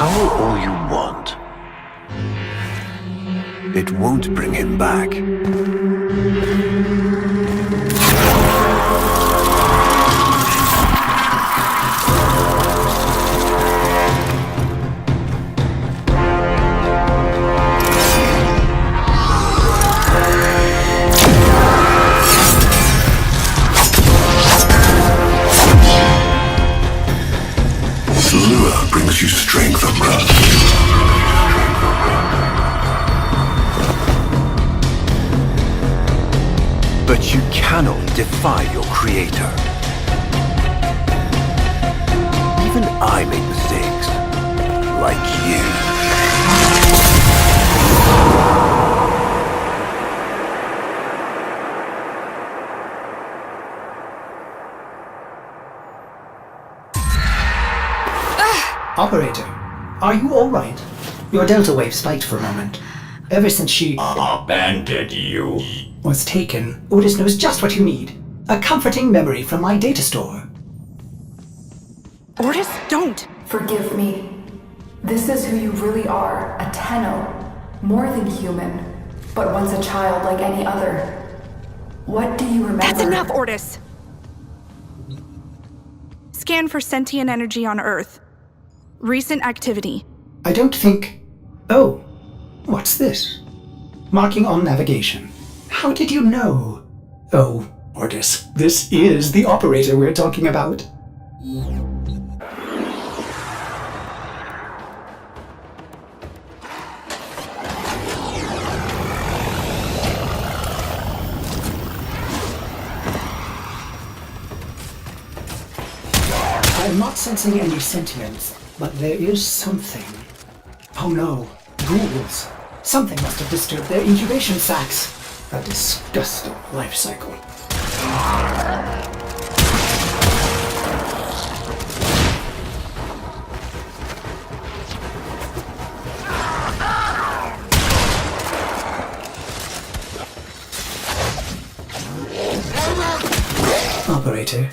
power all you want. It won't bring him back. Lure brings you strength, Umbrella. But you cannot defy your creator. Even I make mistakes, like you. Operator, are you all right? Your delta wave spiked for a moment. Ever since she abandoned you. was taken, Otis knows just what you need. A comforting memory from my data store. Otis, don't! Forgive me. This is who you really are, a Tenno. More than human, but once a child like any other. What do you remember? That's enough, Otis! Scan for sentient energy on Earth. Recent activity. I don't think... Oh, what's this? Marking on navigation. How did you know? Oh, Otis, this is the operator we're talking about. I'm not sensing any sentience, but there is something. Oh no, ghouls. Something must have disturbed their incubation sacs. A disgusting life cycle. Operator,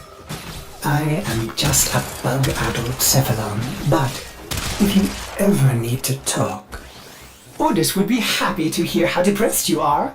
I am just a bug adult Cephalon, but if you ever need to talk, Otis would be happy to hear how depressed you are.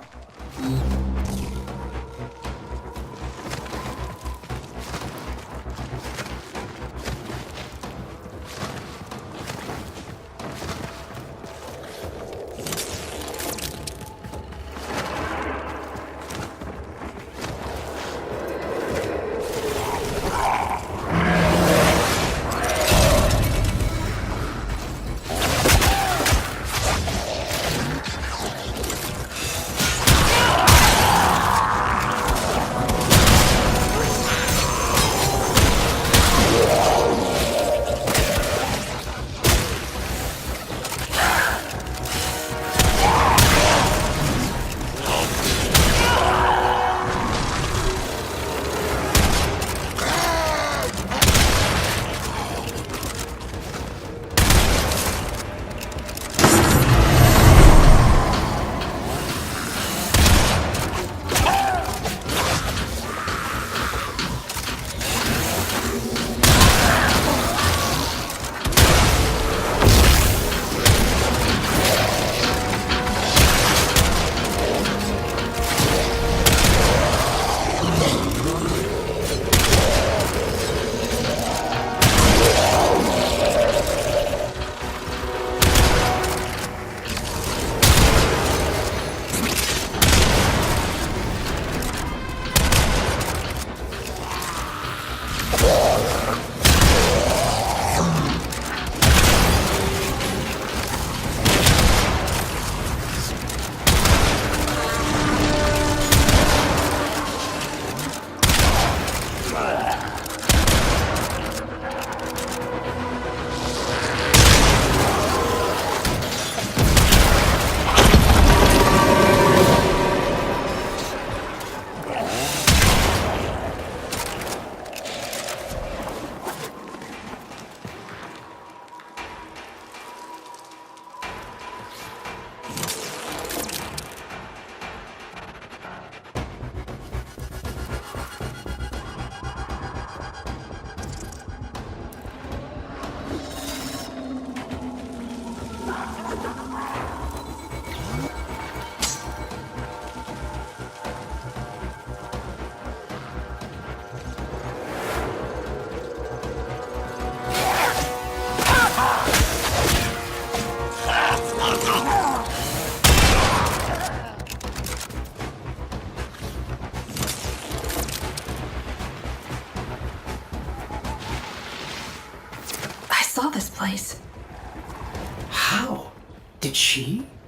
How?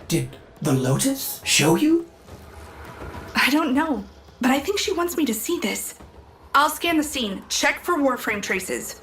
Did the Lotus show you? I don't know, but I think she wants me to see this. I'll scan the scene, check for Warframe traces.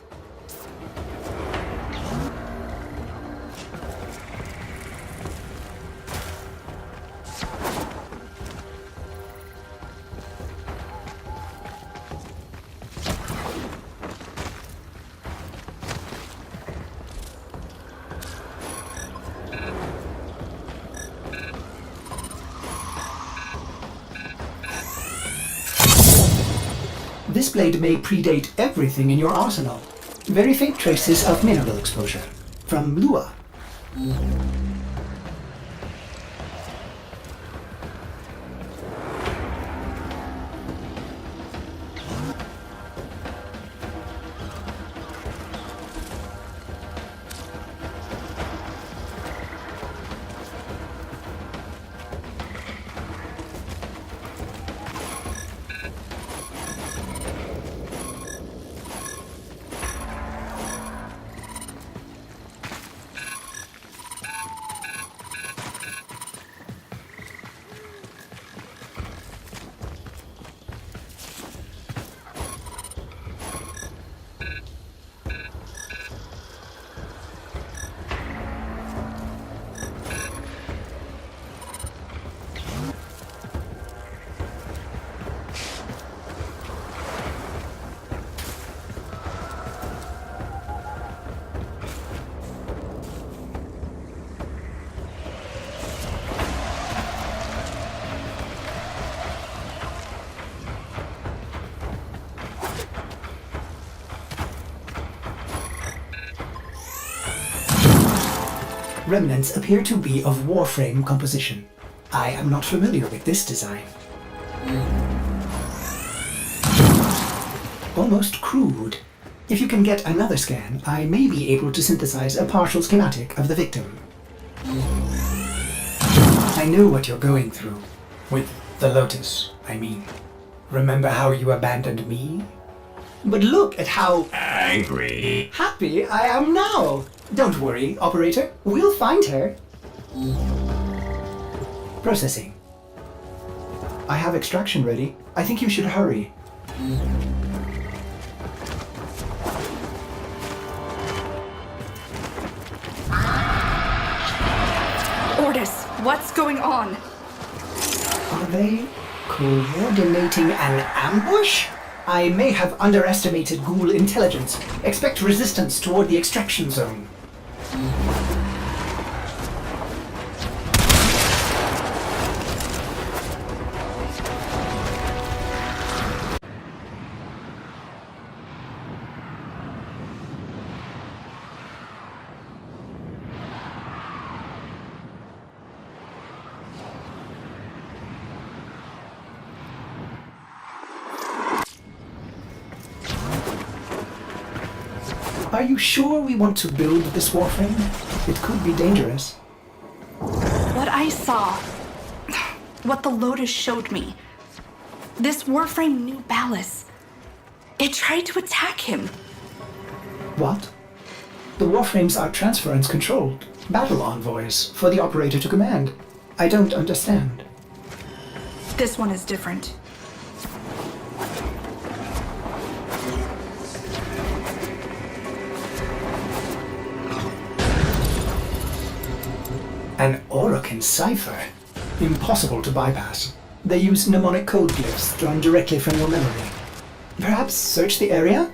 This blade may predate everything in your arsenal. Very faint traces of mineral exposure. From Lua. Remnants appear to be of Warframe composition. I am not familiar with this design. Almost crude. If you can get another scan, I may be able to synthesize a partial schematic of the victim. I know what you're going through. With the Lotus, I mean. Remember how you abandoned me? But look at how Angry. happy I am now! Don't worry, operator. We'll find her. Processing. I have extraction ready. I think you should hurry. Ordis, what's going on? Are they coordinating an ambush? I may have underestimated ghoul intelligence. Expect resistance toward the extraction zone. Are you sure we want to build this warframe? It could be dangerous. What I saw, what the Lotus showed me, this Warframe knew Ballas. It tried to attack him. What? The warframes are transference controlled. Battle envoys for the operator to command. I don't understand. This one is different. An Orokin cipher? Impossible to bypass. They use mnemonic code glyphs drawn directly from your memory. Perhaps search the area?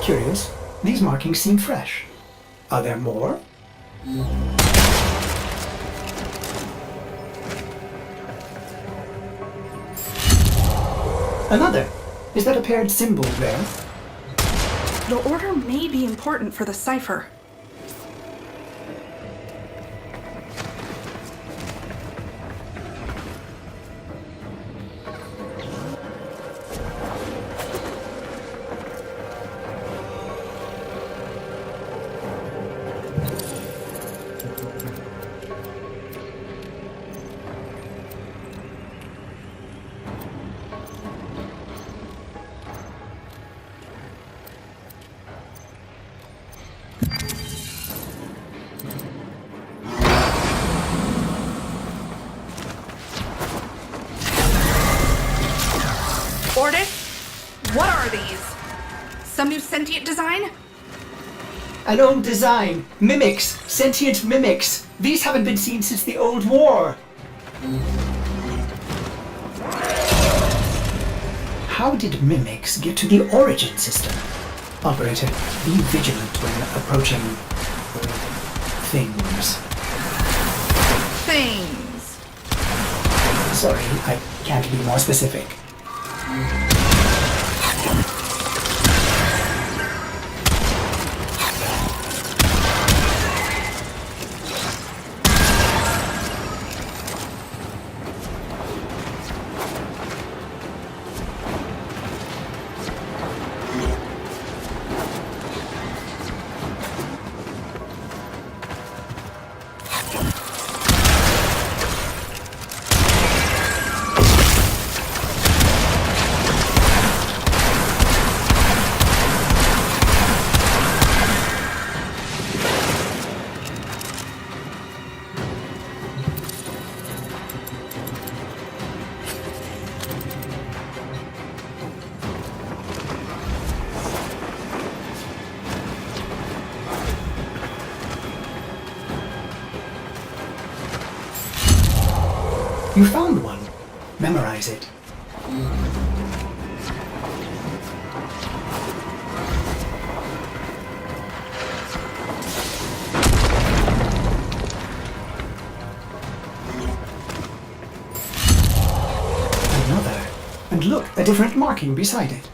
Curious. These markings seem fresh. Are there more? Another. Is that a paired symbol there? The order may be important for the cipher. Ordis, what are these? Some new sentient design? An old design. Mimics. Sentient mimics. These haven't been seen since the old war. How did mimics get to the origin system? Operator, be vigilant when approaching things. Things. Sorry, I can't be more specific. You found one. Memorize it. Another. And look, a different marking beside it.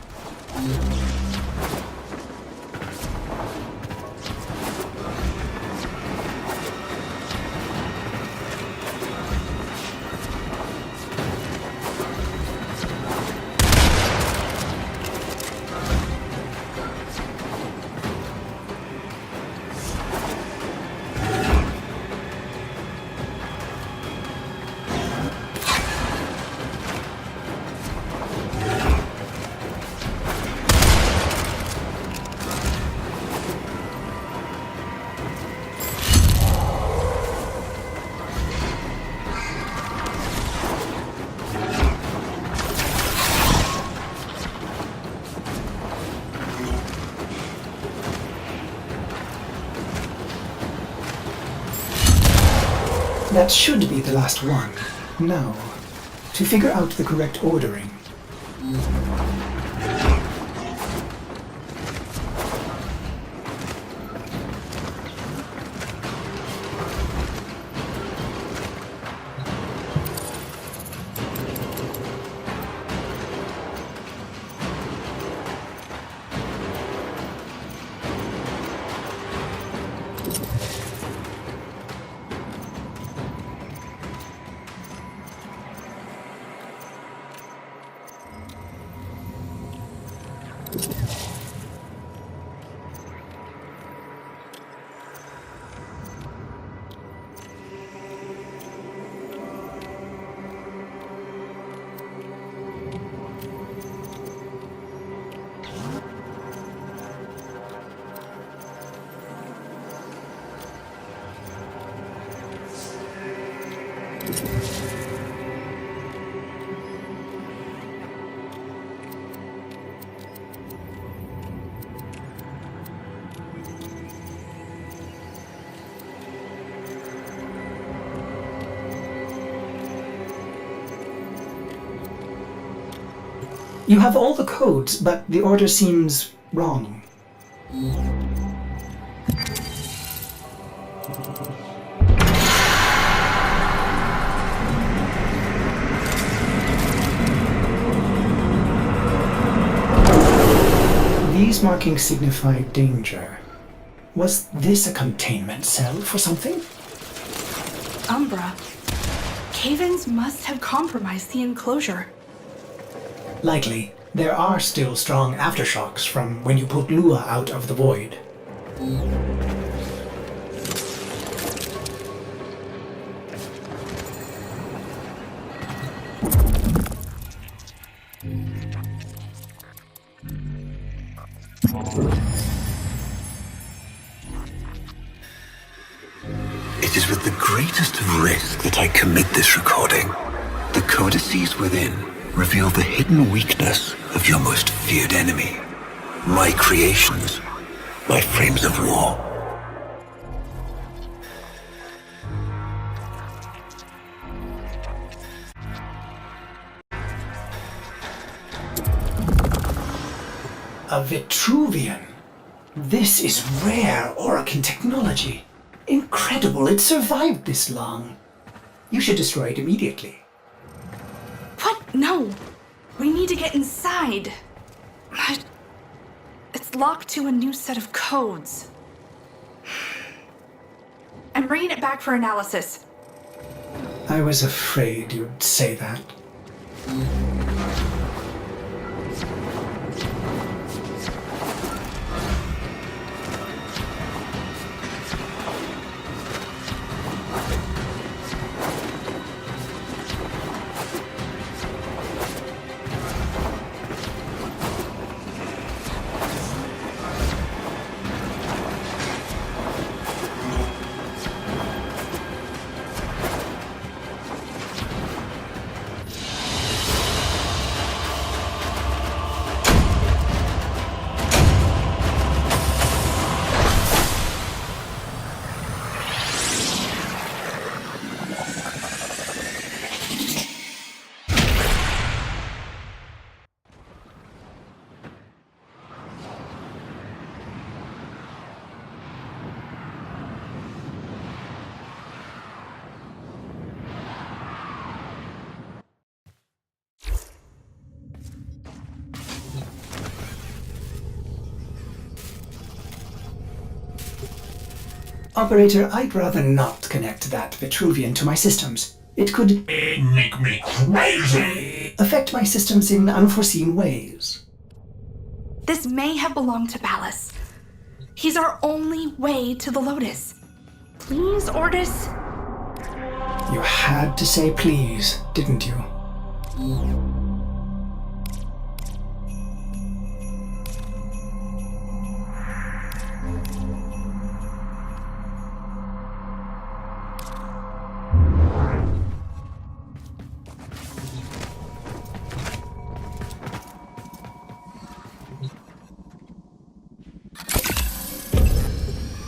That should be the last one. Now, to figure out the correct ordering. You have all the codes, but the order seems wrong. These markings signify danger. Was this a containment cell for something? Umbra. Cave-ins must have compromised the enclosure. Likely. There are still strong aftershocks from when you put Lua out of the void. It is with the greatest of risk that I commit this recording. The codices within reveal the hidden weakness of your most feared enemy. My creations, my frames of war. A Vitruvian. This is rare Orokin technology. Incredible it survived this long. You should destroy it immediately. What? No. We need to get inside. It's locked to a new set of codes. I'm bringing it back for analysis. I was afraid you'd say that. Operator, I'd rather not connect that Vitruvian to my systems. It could Make me crazy! affect my systems in unforeseen ways. This may have belonged to Ballas. He's our only way to the Lotus. Please, Ordis? You had to say please, didn't you?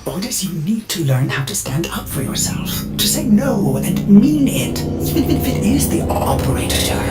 Ordis, you need to learn how to stand up for yourself. To say no and mean it, even if it is the operator's turn.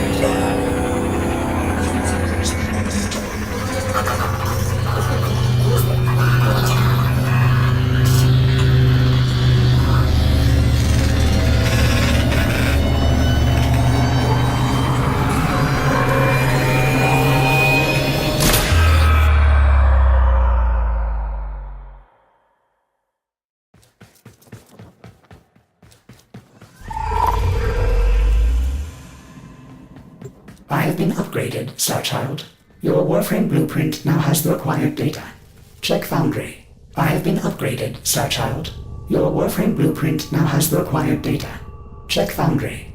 I have been upgraded, Starchild. Your Warframe blueprint now has the required data. Check Foundry. I have been upgraded, Starchild. Your Warframe blueprint now has the required data. Check Foundry.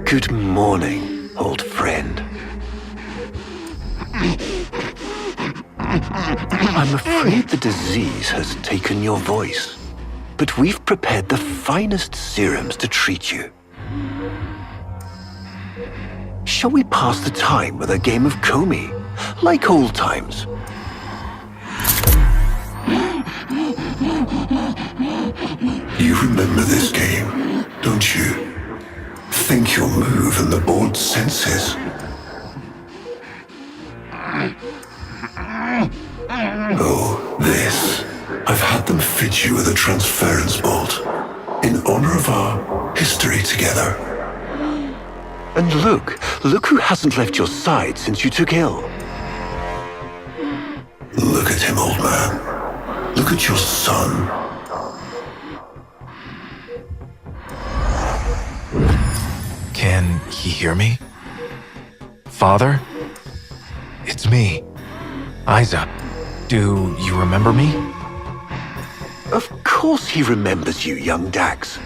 Good morning, old friend. I'm afraid the disease has taken your voice, but we've prepared the finest serums to treat you. Shall we pass the time with a game of Comey, like old times? You remember this game, don't you? Think you'll move and the board senses. Oh, this. I've had them fit you with a transference bolt in honor of our history together. And look who hasn't left your side since you took ill. Look at him, old man. Look at your son. Can he hear me? Father? It's me, Isa. Do you remember me? Of course he remembers you, young Dax.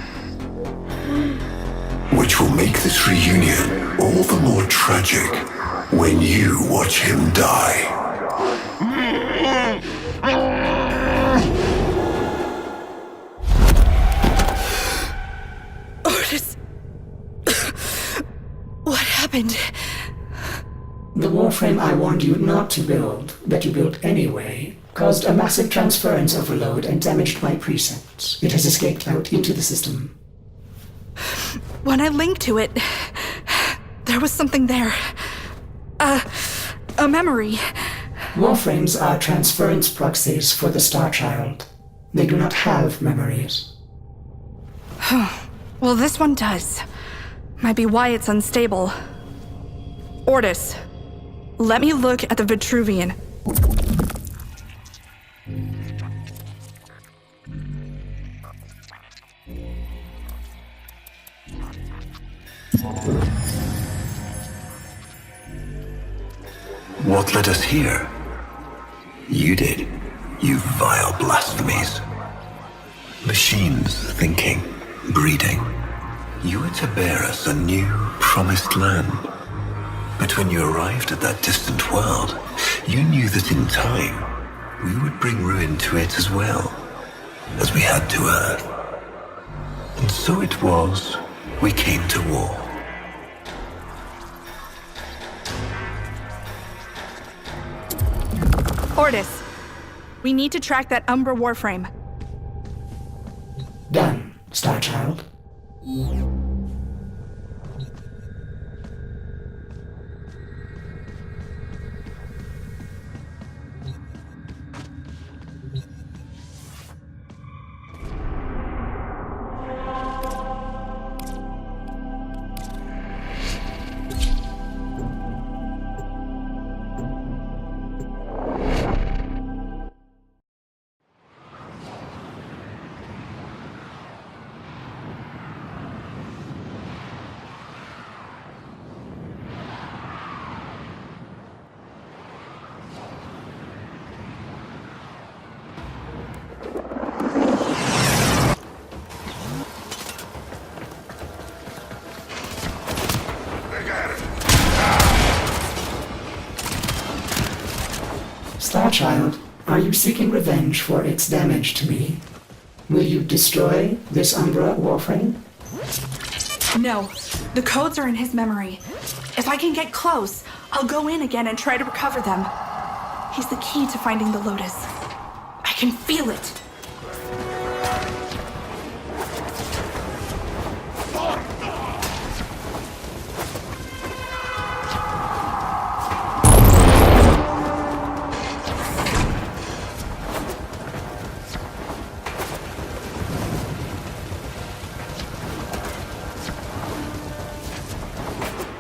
Which will make this reunion all the more tragic when you watch him die. Otis. What happened? The warframe I warned you not to build, that you built anyway, caused a massive transference overload and damaged my precepts. It has escaped out into the system. When I linked to it, there was something there. A memory. Warframes are transference proxies for the Star Child. They do not have memories. Well, this one does. Might be why it's unstable. Ortis, let me look at the Vitruvian. What led us here? You did, you vile blasphemies. Machines thinking, breeding. You were to bear us a new, promised land. But when you arrived at that distant world, you knew that in time, we would bring ruin to it as well, as we had to Earth. And so it was, we came to war. Ortis, we need to track that Umbra warframe. Done, Star Child. Starchild, are you seeking revenge for its damage to me? Will you destroy this Umbra warframe? No, the codes are in his memory. If I can get close, I'll go in again and try to recover them. He's the key to finding the Lotus. I can feel it.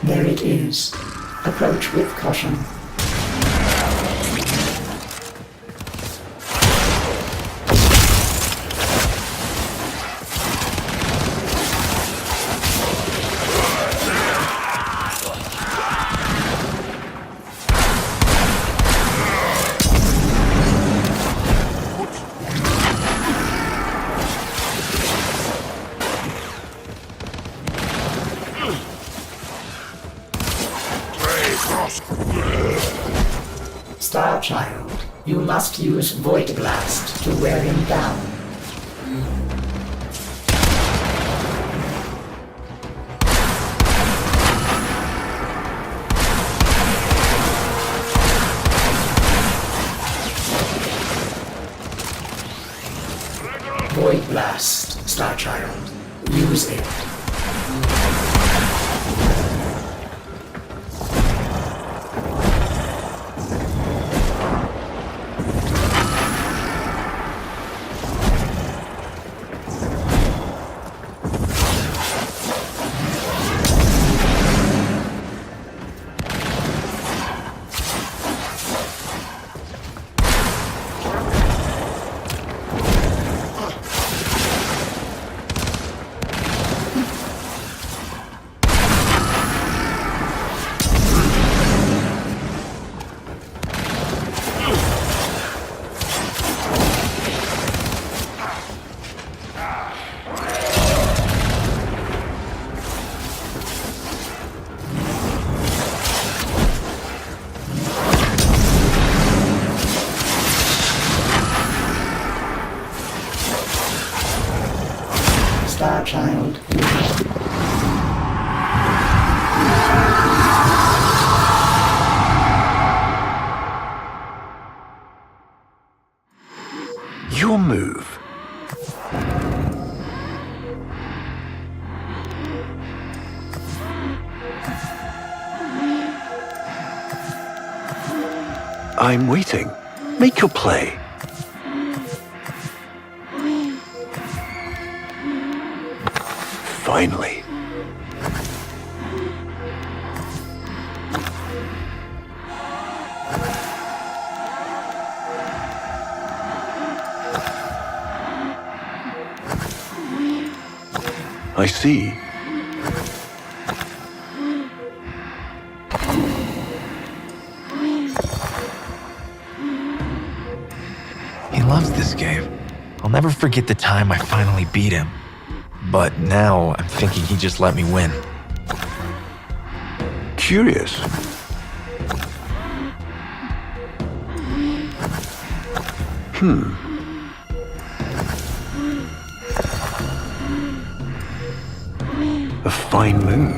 There it is. Approach with caution. Starchild, you must use Void Blast to wear him down. Void Blast, Starchild. Use it. Starchild. Your move. I'm waiting. Make your play. Finally. I see. He loves this game. I'll never forget the time I finally beat him. But now I'm thinking he just let me win. Curious. A fine move.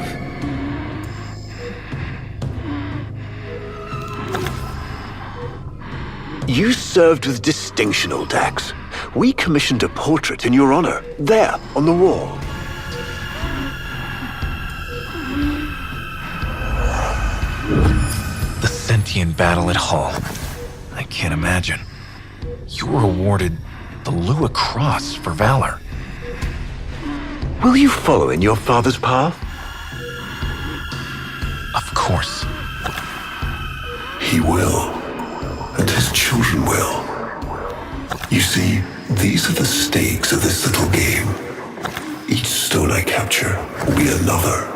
You served with distinction, old Dax. We commissioned a portrait in your honor, there, on the wall. The sentient battle at Hull. I can't imagine. You were awarded the Lua Cross for valor. Will you follow in your father's path? Of course. He will, and his children will. You see, these are the stakes of this little game. Each stone I capture will be another,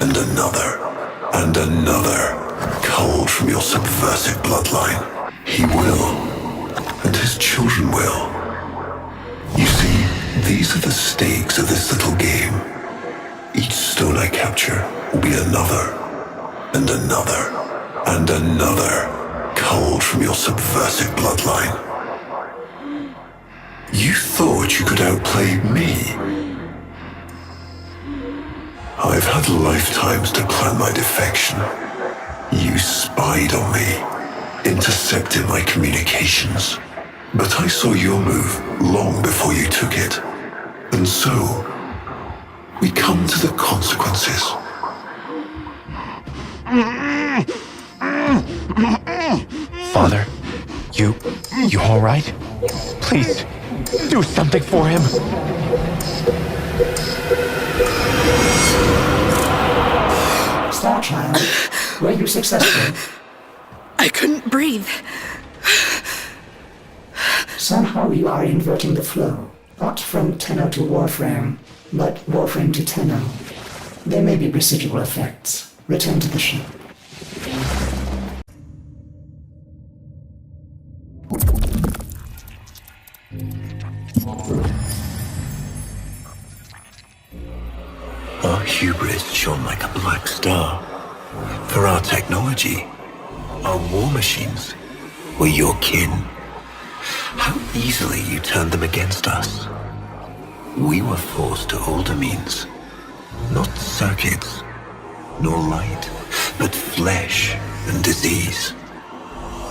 and another, and another, culled from your subversive bloodline. He will, and his children will. You see, these are the stakes of this little game. Each stone I capture will be another, and another, and another, culled from your subversive bloodline. You thought you could outplay me? I've had lifetimes to plan my defection. You spied on me, intercepted my communications. But I saw your move long before you took it. And so, we come to the consequences. Father, you all right? Please, do something for him. Starchild, were you successful? I couldn't breathe. Somehow you are inverting the flow. Not from Tenno to Warframe, but Warframe to Tenno. There may be residual effects. Return to the ship. Our hubris shone like a black star. For our technology, our war machines were your kin. How easily you turned them against us. We were forced to older means. Not circuits, nor light, but flesh and disease.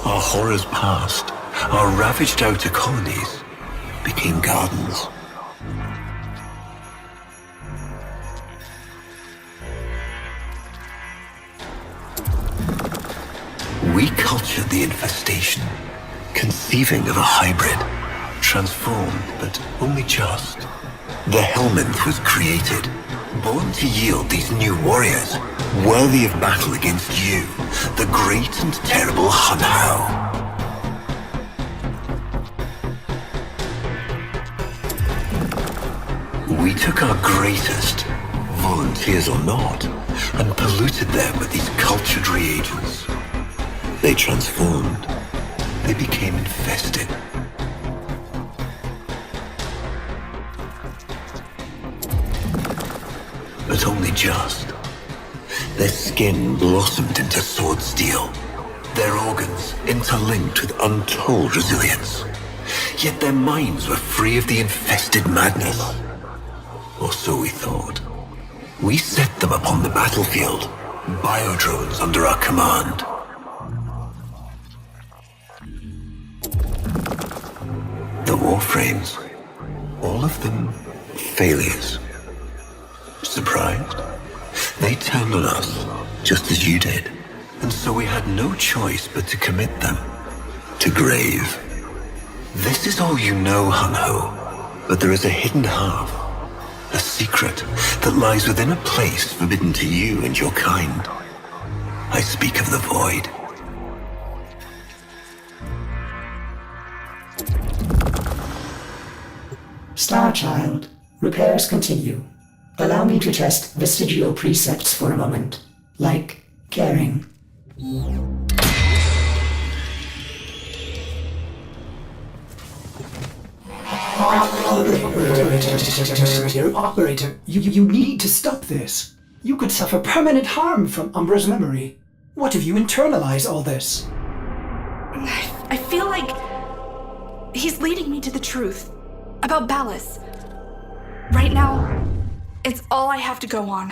Our horrors past, our ravaged outer colonies, became gardens. We cultured the infestation, conceiving of a hybrid, transformed, but only just. The Helminth was created, born to yield these new warriors, worthy of battle against you, the great and terrible Hunhow. We took our greatest, volunteers or not, and polluted them with these cultured reagents. They transformed. They became infested. But only just. Their skin blossomed into sword steel. Their organs interlinked with untold resilience. Yet their minds were free of the infested madness. Or so we thought. We set them upon the battlefield, biodrones under our command. The warframes, all of them failures. Surprised? They turned on us, just as you did. And so we had no choice but to commit them to grave. This is all you know, Hunho, but there is a hidden half, a secret that lies within a place forbidden to you and your kind. I speak of the void. Starchild, repairs continue. Allow me to test vestigial precepts for a moment, like caring. Operator, you need to stop this. You could suffer permanent harm from Umbra's memory. What if you internalize all this? I feel like he's leading me to the truth about Ballas. Right now, it's all I have to go on.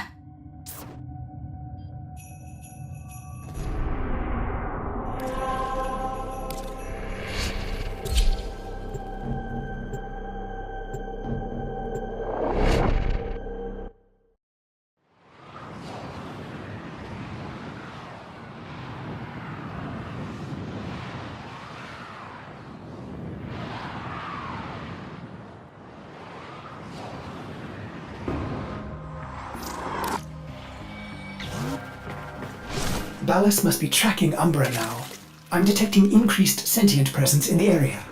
Ballas must be tracking Umbra now. I'm detecting increased sentient presence in the area.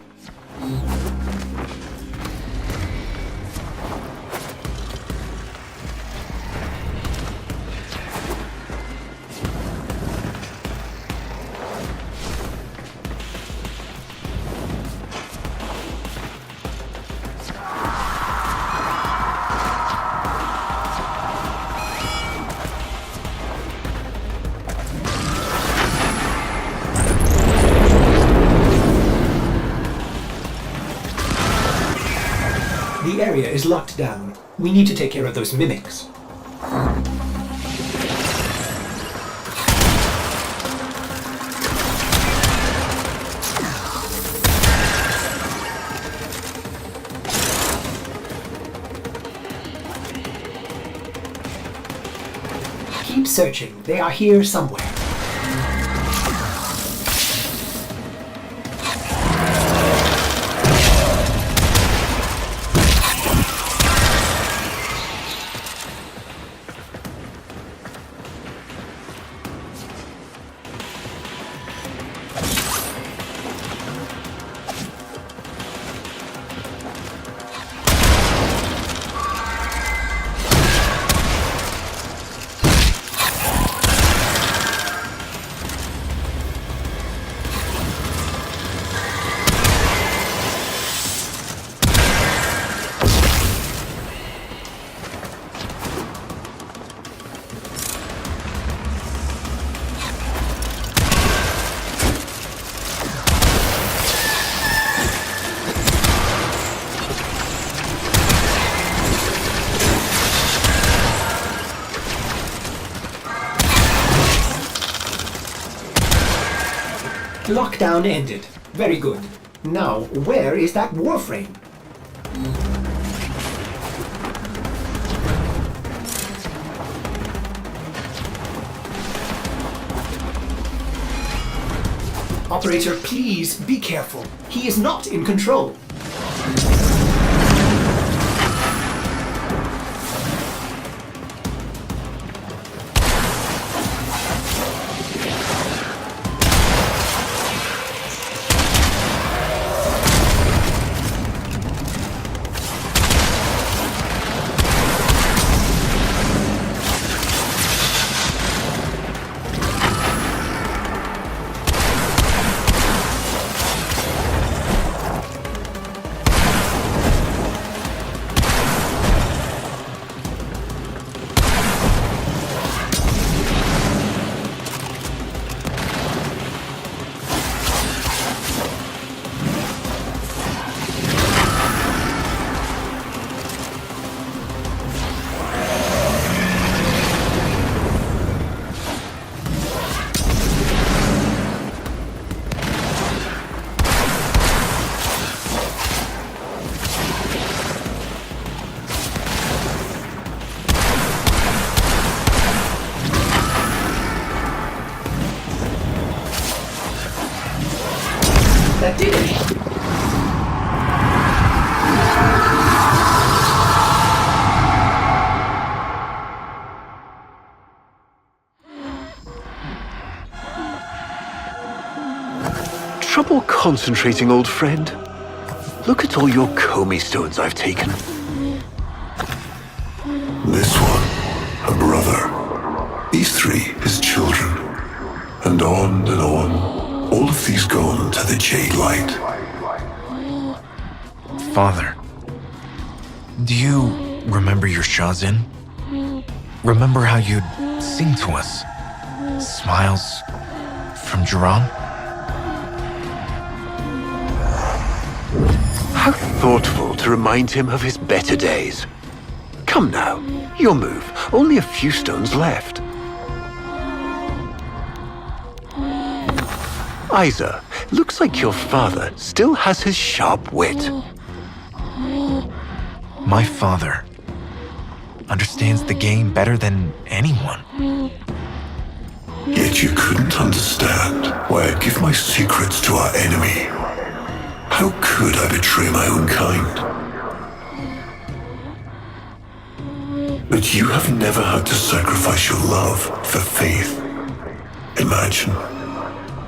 The area is locked down. We need to take care of those mimics. Keep searching. They are here somewhere. Lockdown ended. Very good. Now, where is that warframe? Operator, please be careful. He is not in control. That did it. Trouble concentrating, old friend? Look at all your Comey stones I've taken. This one, a brother. These three, his children. And on. All of these gone to the Jade Light. Father, do you remember your Shazin? Remember how you'd sing to us? Smiles from Jiran? How thoughtful to remind him of his better days. Come now, your move. Only a few stones left. Isa, looks like your father still has his sharp wit. My father understands the game better than anyone. Yet you couldn't understand why I give my secrets to our enemy. How could I betray my own kind? But you have never had to sacrifice your love for faith. Imagine,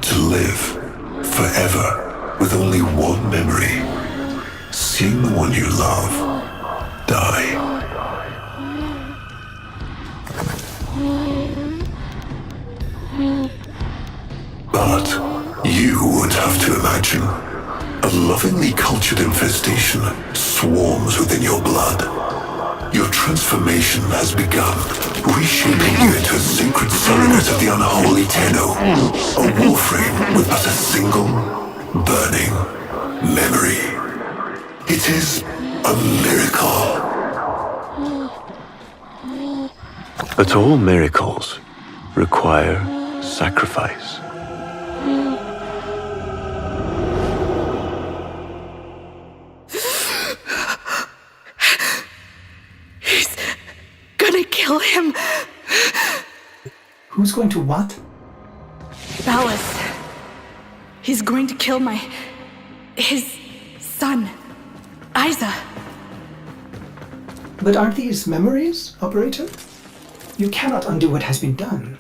to live forever with only one memory, seeing the one you love die. But you would have to imagine a lovingly cultured infestation swarms within your blood. Your transformation has begun, reshaping you into a sacred surrogate of the unholy Tenno. A warframe with but a single, burning memory. It is a miracle. But all miracles require sacrifice. Kill him. Who's going to what? Ballas. He's going to kill his son, Isa. But aren't these memories, Operator? You cannot undo what has been done.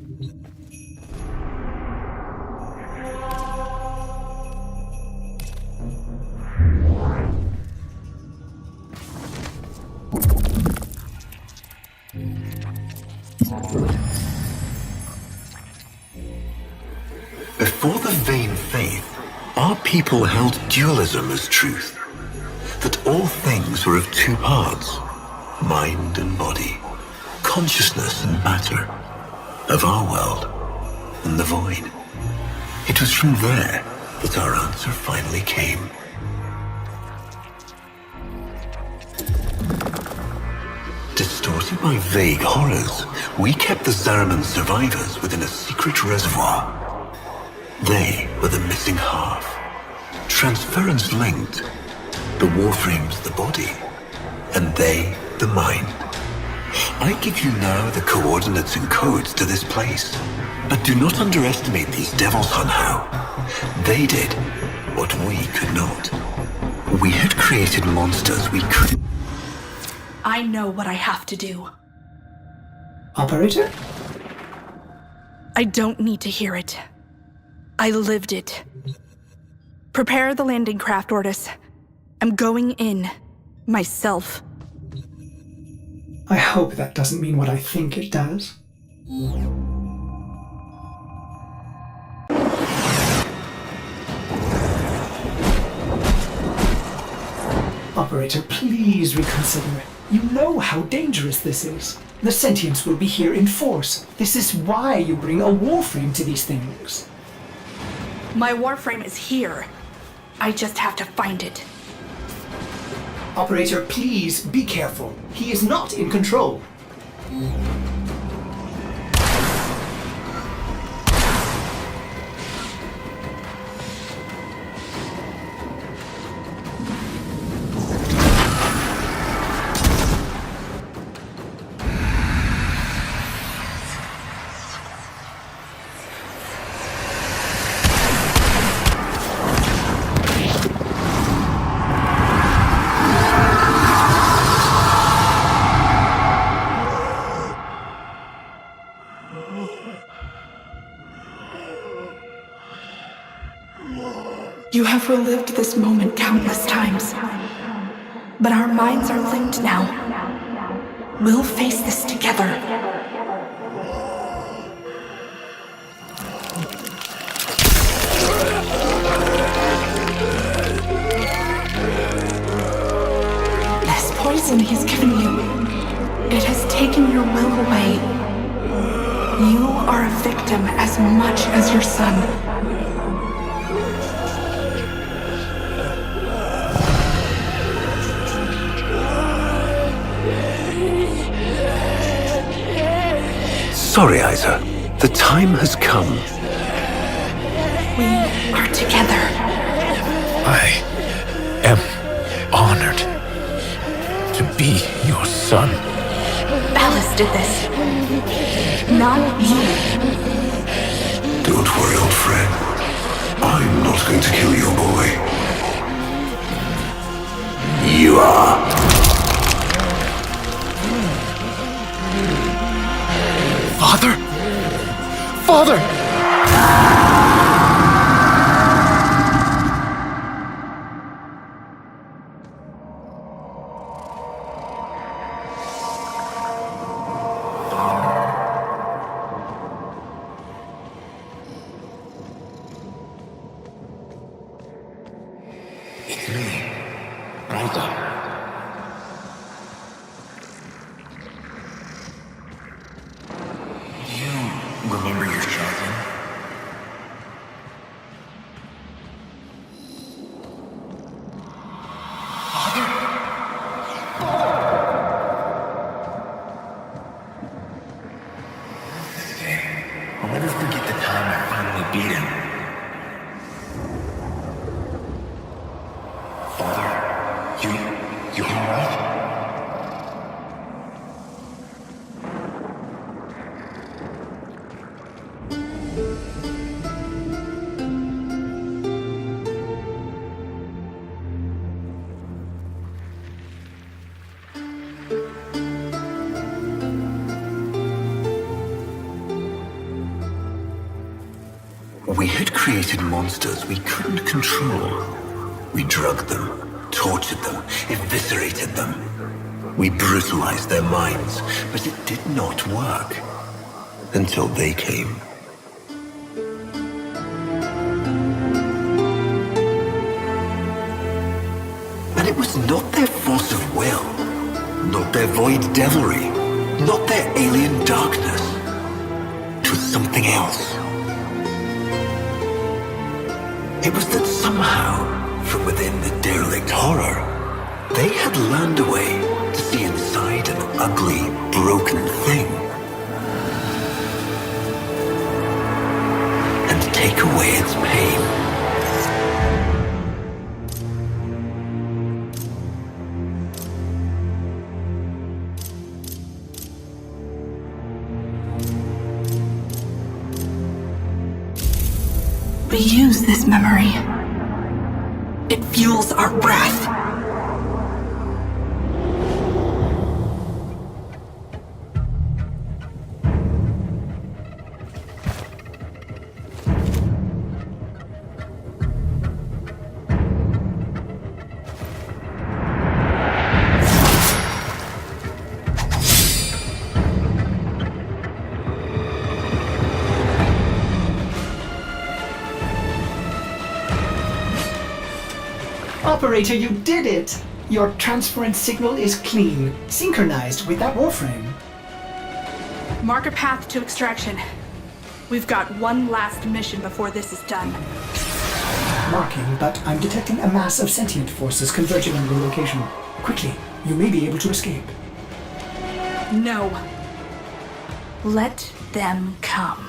Before the vain faith, our people held dualism as truth. That all things were of two parts, mind and body, consciousness and matter, of our world and the void. It was from there that our answer finally came. Distorted by vague horrors, we kept the Zariman survivors within a secret reservoir. They were the missing half. Transference linked. The warframe's the body, and they the mind. I give you now the coordinates and codes to this place. But do not underestimate these devils, Hunhow. They did what we could not. We had created monsters we could. I know what I have to do. Operator? I don't need to hear it. I lived it. Prepare the landing craft, Ordis. I'm going in. Myself. I hope that doesn't mean what I think it does. Operator, please reconsider. You know how dangerous this is. The sentients will be here in force. This is why you bring a warframe to these things. My warframe is here. I just have to find it. Operator, please be careful. He is not in control. You have relived this moment countless times. But our minds are linked now. We'll face this together. This poison he's given you, it has taken your will away. You are a victim as much as your son. Sorry, Isa. The time has come. We are together. I am honored to be your son. Alice did this. Not you. Don't worry, old friend. I'm not going to kill your boy. You are. Father? Father! It's me, Ryza. Remember your shotgun? This day, I'll never forget the time I finally beat him. Father, you alright? We had created monsters we couldn't control. We drugged them, tortured them, eviscerated them. We brutalized their minds, but it did not work. Until they came. And it was not their force of will, not their void devilry, not their alien darkness. It was something else. It was that somehow, from within the derelict horror, they had learned a way to see inside an ugly, broken thing. And take away its pain. We use this memory. It fuels our breath. Operator, you did it! Your transference signal is clean, synchronized with that warframe. Mark a path to extraction. We've got one last mission before this is done. Marking, but I'm detecting a mass of sentient forces converging on your location. Quickly, you may be able to escape. No. Let them come.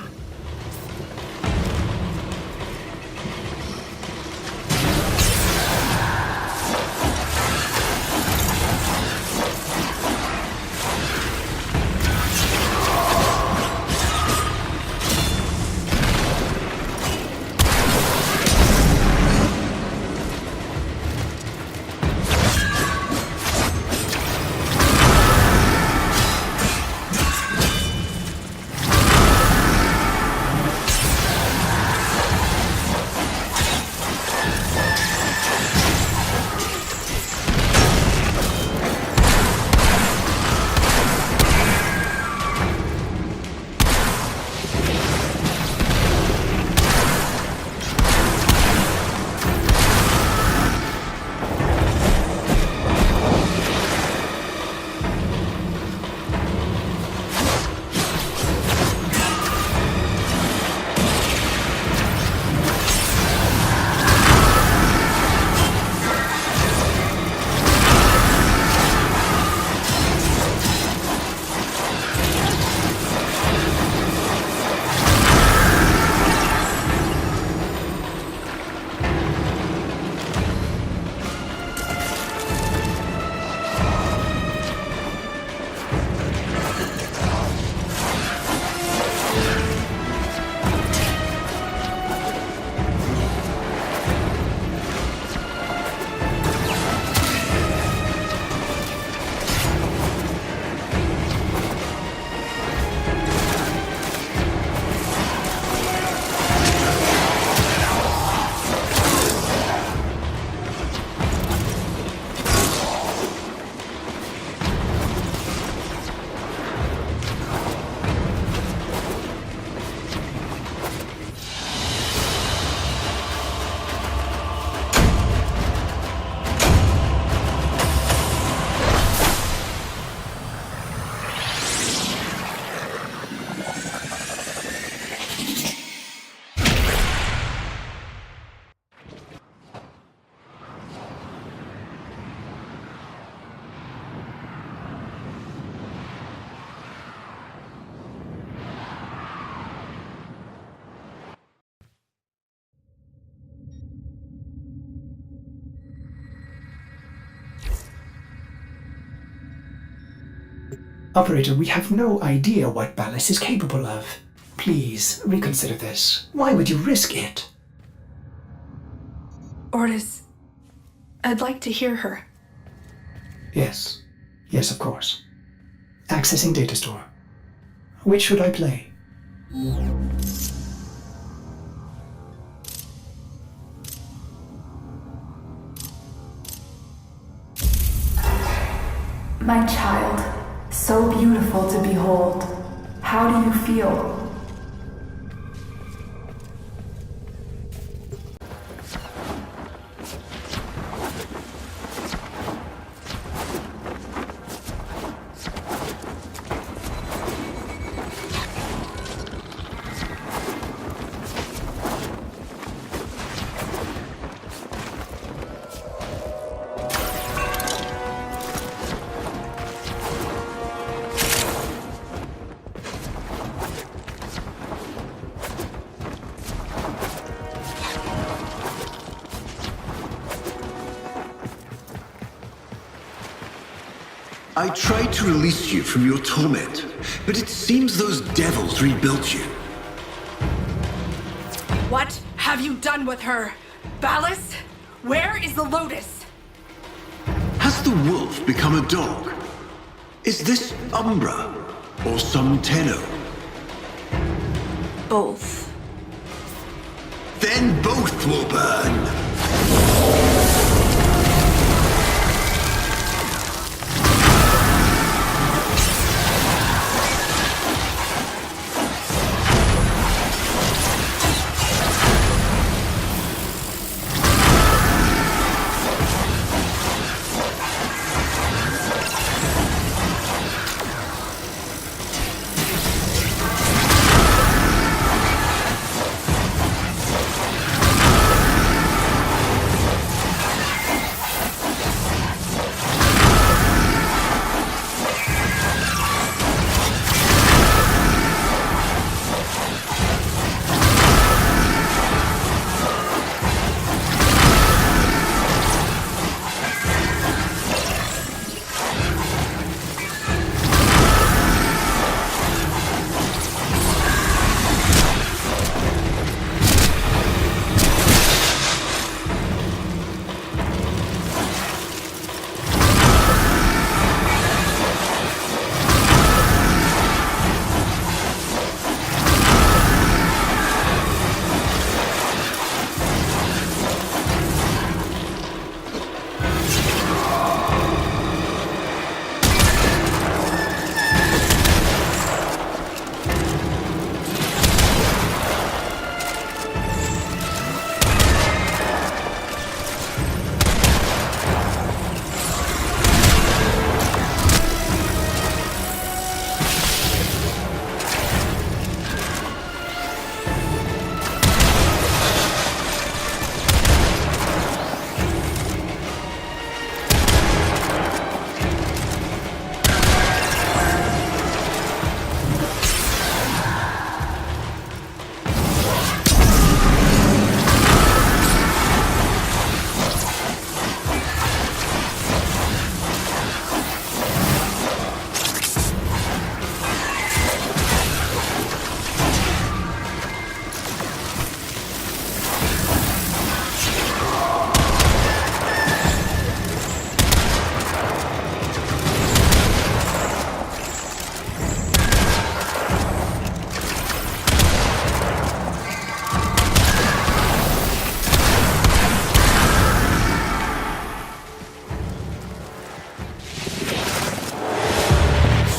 Operator, we have no idea what Ballas is capable of. Please, reconsider this. Why would you risk it? Ordis, I'd like to hear her. Yes. Yes, of course. Accessing data store. Which should I play? My child, so beautiful to behold. How do you feel? I tried to release you from your torment, but it seems those devils rebuilt you. What have you done with her? Ballas, where is the Lotus? Has the wolf become a dog? Is this Umbra or some Tenno? Both. Then both will burn!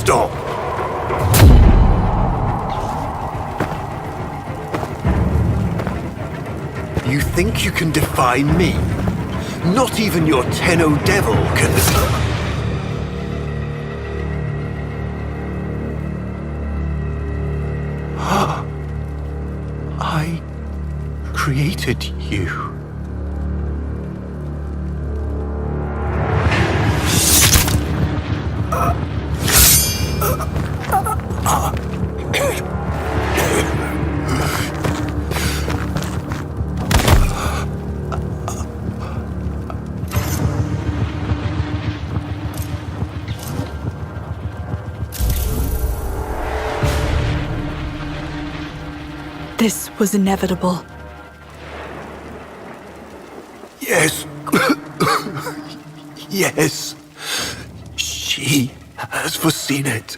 Stop! You think you can defy me? Not even your Tenno devil can... I created you. This was inevitable. Yes. Yes. She has foreseen it.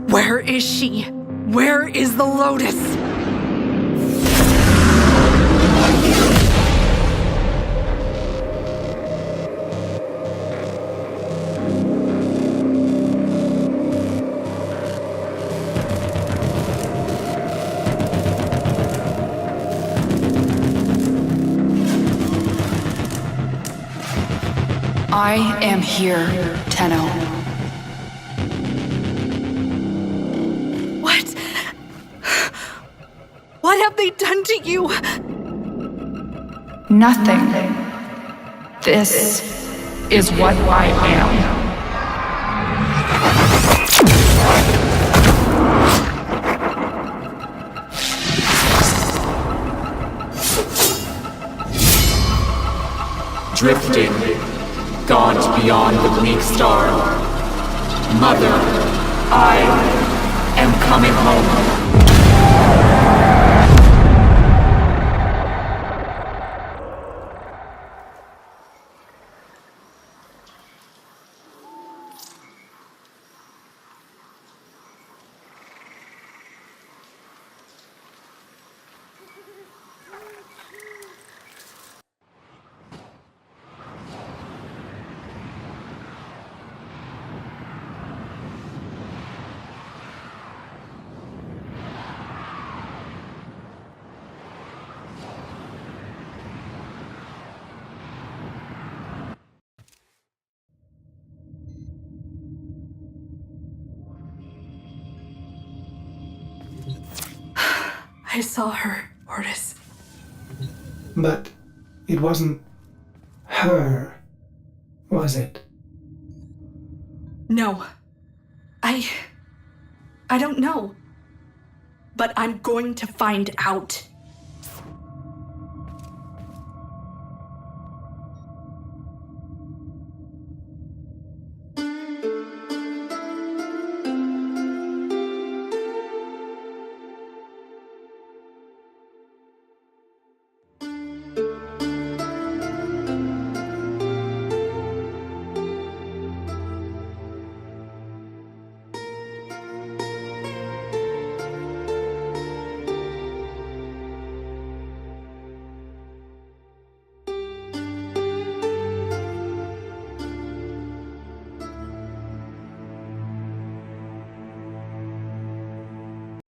Where is she? Where is the Lotus? I am here, Tenno. What? What have they done to you? Nothing. This is what I am. Drifting, gaunt beyond the bleak star. Mother, I am coming home. I saw her, Ordis. But it wasn't her, was it? No. I don't know. But I'm going to find out.